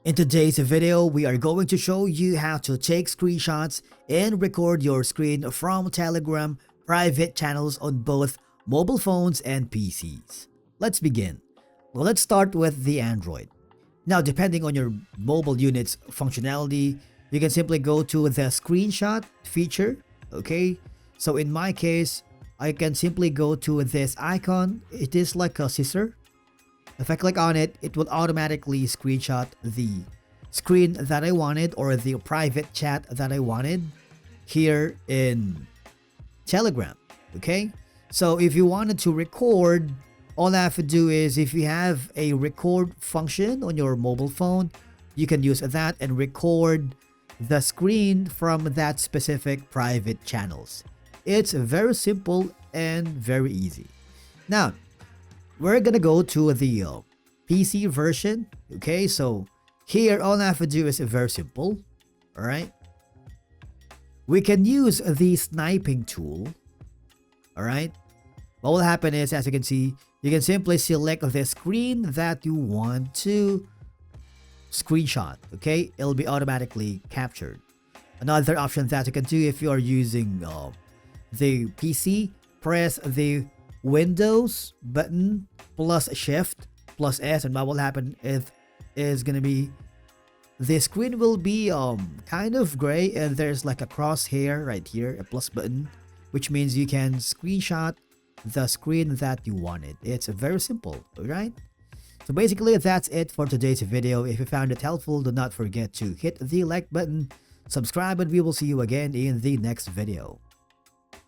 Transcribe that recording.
In today's video, we are going to show you how to take screenshots and record your screen from Telegram private channels on both mobile phones and PCs. Let's begin. Well, let's start with the Android. Now, depending on your mobile unit's functionality, you can simply go to the screenshot feature, okay? So in my case, I can simply go to this icon. It is like a scissor. If I click on it, it will automatically screenshot the screen that I wanted or the private chat that I wanted here in Telegram, okay? So if you wanted to record, all I have to do is if you have a record function on your mobile phone, you can use that and record the screen from that specific private channels. It's very simple and very easy. Now, we're gonna go to the PC version. Okay, so here all I have to do is very simple. All right, we can use the sniping tool. All right, what will happen is, as you can see, you can simply select the screen that you want to screenshot. Okay, it'll be automatically captured. Another option that you can do if you are using the PC, press the Windows button plus Shift plus S, and what will happen is gonna be the screen will be kind of gray, and there's like a crosshair right here, a plus button, which means you can screenshot the screen that you wanted. It's very simple, alright? So basically that's it for today's video. If you found it helpful, do not forget to hit the like button, subscribe, and we will see you again in the next video.